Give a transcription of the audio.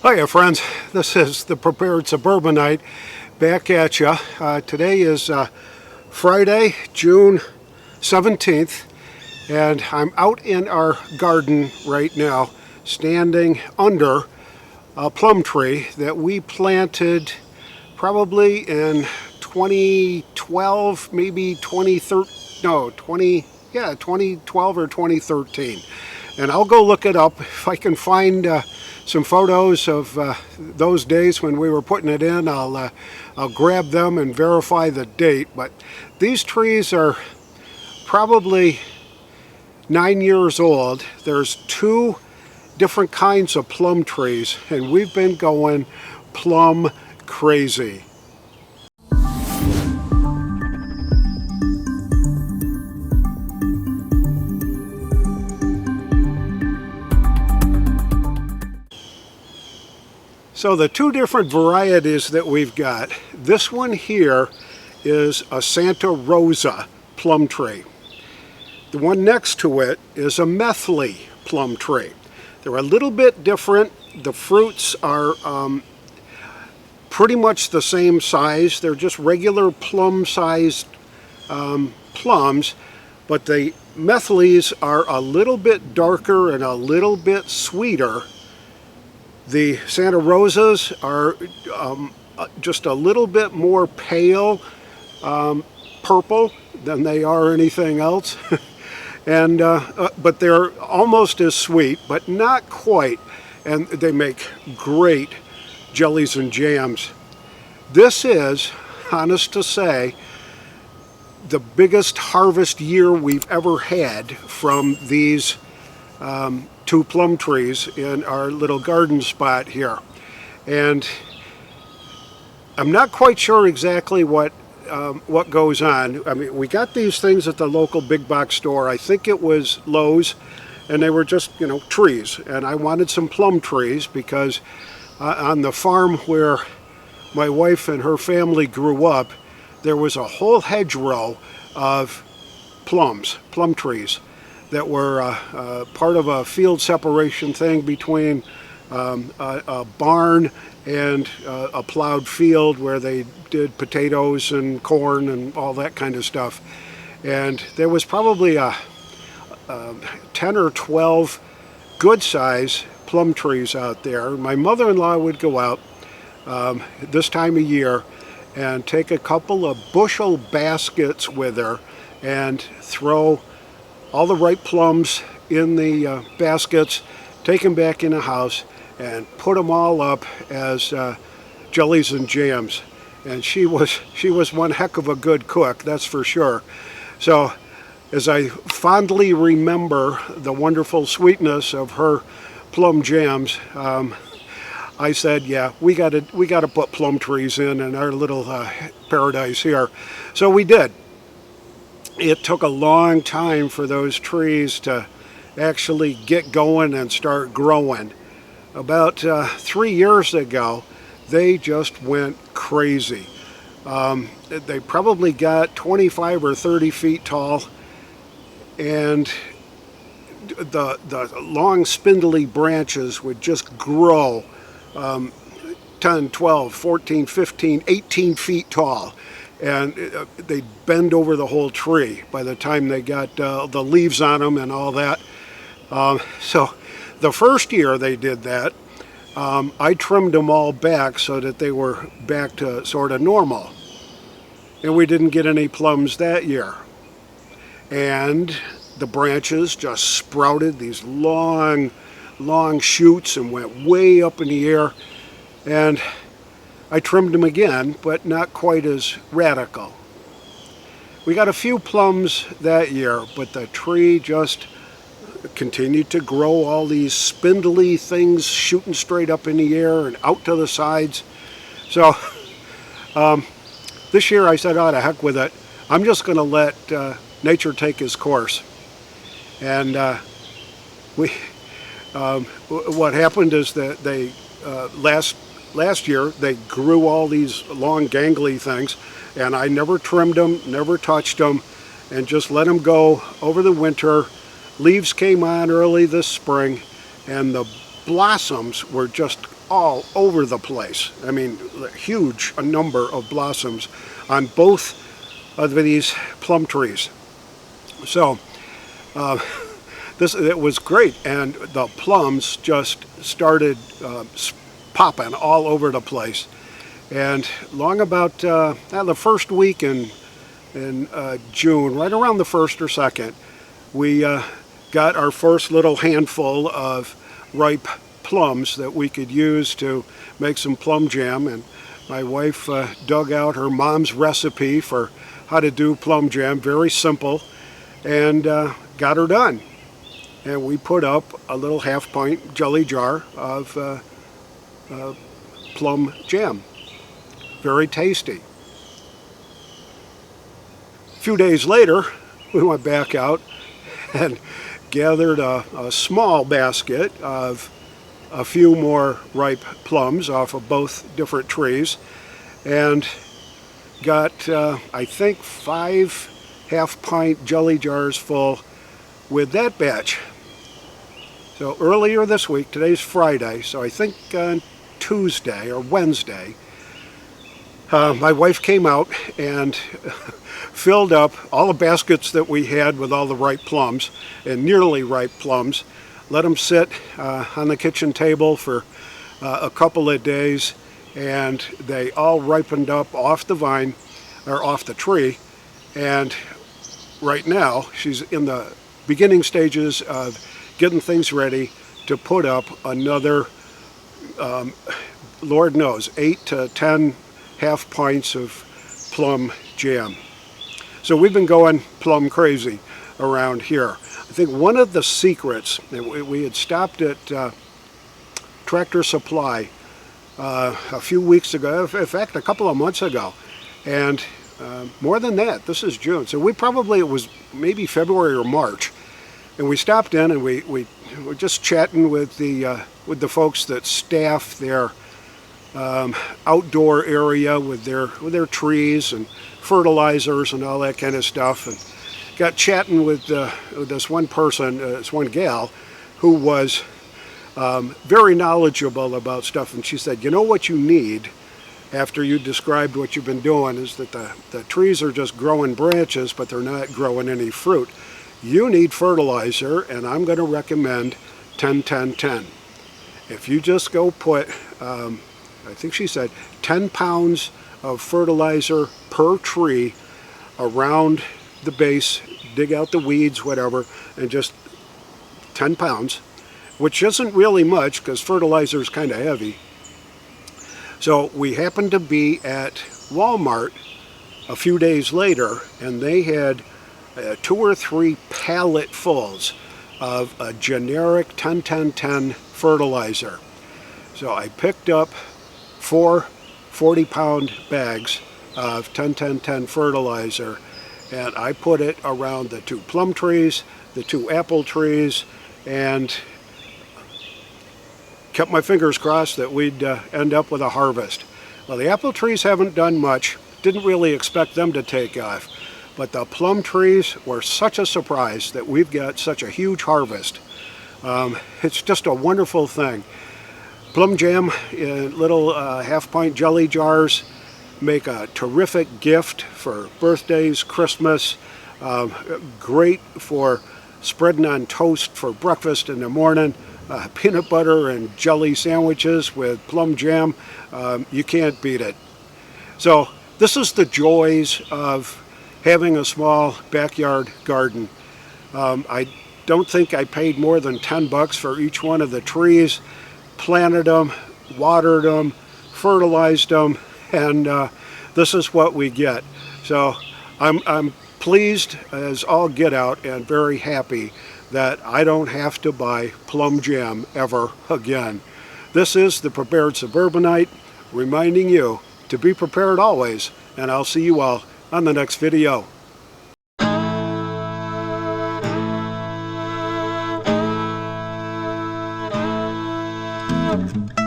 Hiya friends, this is the Prepared Suburbanite back at you. Today is Friday, June 17th, and I'm out in our garden right now standing under a plum tree that we planted probably in 2012, maybe 2012 or 2013. And I'll go look it up if I can find some photos of those days when we were putting it in. I'll grab them and verify the date. But these trees are probably 9 years old. There's two different kinds of plum trees, and we've been going plum crazy. So the two different varieties that we've got, this one here is a Santa Rosa plum tree. The one next to it is a Methley plum tree. They're a little bit different. The fruits are pretty much the same size. They're just regular plum-sized plums, but the Methleys are a little bit darker and a little bit sweeter. The Santa Rosas are just a little bit more pale purple than they are anything else. And but they're almost as sweet, but not quite. And they make great jellies and jams. This is, honest to say, the biggest harvest year we've ever had from these two plum trees in our little garden spot here. And I'm not quite sure exactly what goes on. I mean, we got these things at the local big box store. I think it was Lowe's, and they were just, you know, trees. And I wanted some plum trees because on the farm where my wife and her family grew up, there was a whole hedgerow of plum trees that were part of a field separation thing between a barn and a plowed field where they did potatoes and corn and all that kind of stuff. And there was probably 10 or 12 good size plum trees out there. My mother-in-law would go out this time of year and take a couple of bushel baskets with her and throw all the ripe plums in the baskets, take them back in the house, and put them all up as jellies and jams. And she was one heck of a good cook, that's for sure. So as I fondly remember the wonderful sweetness of her plum jams, I said, yeah, we got to put plum trees in our little paradise here. So we did. It took a long time for those trees to actually get going and start growing. About 3 years ago, they just went crazy. They probably got 25 or 30 feet tall, and the long spindly branches would just grow 10, 12, 14, 15, 18 feet tall. And they'd bend over the whole tree by the time they got the leaves on them and all that. So the first year they did that, I trimmed them all back so that they were back to sort of normal. And we didn't get any plums that year. And the branches just sprouted these long shoots and went way up in the air. And I trimmed them again, but not quite as radical. We got a few plums that year, but the tree just continued to grow all these spindly things shooting straight up in the air and out to the sides. So this year I said, oh, to heck with it. I'm just going to let nature take its course. And what happened is that they last year they grew all these long gangly things, and I never trimmed them, never touched them, and just let them go over the winter. Leaves came on early this spring, and the blossoms were just all over the place. I mean, huge a number of blossoms on both of these plum trees. So it was great, and the plums just started popping all over the place. And long about the first week in June, right around the 1st or 2nd, we got our first little handful of ripe plums that we could use to make some plum jam. And my wife dug out her mom's recipe for how to do plum jam, very simple, and got her done. And we put up a little half-pint jelly jar of plum jam. Very tasty. A few days later, we went back out and gathered a small basket of a few more ripe plums off of both different trees, and got, I think, 5 half-pint jelly jars full with that batch. So earlier this week, today's Friday, so I think Tuesday or Wednesday, my wife came out and filled up all the baskets that we had with all the ripe plums and nearly ripe plums, let them sit on the kitchen table for a couple of days, and they all ripened up off the vine, or off the tree. And right now, she's in the beginning stages of getting things ready to put up another, Lord knows, 8 to 10 half pints of plum jam. So we've been going plum crazy around here. I think one of the secrets, we had stopped at Tractor Supply a few weeks ago, in fact a couple of months ago, and more than that, this is June, so it was maybe February or March, and we stopped in and we were just chatting with the folks that staff their outdoor area with their trees and fertilizers and all that kind of stuff, and got chatting with this one person, this one gal, who was very knowledgeable about stuff. And she said, you know what you need after you described what you've been doing is that the trees are just growing branches, but they're not growing any fruit. You need fertilizer, and I'm going to recommend 10-10-10. If you just go put, I think she said, 10 pounds of fertilizer per tree around the base, dig out the weeds, whatever, and just 10 pounds, which isn't really much because fertilizer is kind of heavy. So we happened to be at Walmart a few days later, and they had 2 or 3 palletfuls of a generic 10-10-10 fertilizer. So I picked up 4 40-pound bags of 10-10-10 fertilizer, and I put it around the 2 plum trees, the 2 apple trees, and kept my fingers crossed that we'd end up with a harvest. Well, the apple trees haven't done much, didn't really expect them to take off, but the plum trees were such a surprise that we've got such a huge harvest. It's just a wonderful thing. Plum jam in little half-pint jelly jars make a terrific gift for birthdays, Christmas, great for spreading on toast for breakfast in the morning, peanut butter and jelly sandwiches with plum jam. You can't beat it. So this is the joys of having a small backyard garden. I don't think I paid more than 10 bucks for each one of the trees. Planted them, watered them, fertilized them, and this is what we get. So I'm pleased as all get out and very happy that I don't have to buy plum jam ever again. This is the Prepared Suburbanite reminding you to be prepared always, and I'll see you all on the next video. Thank you.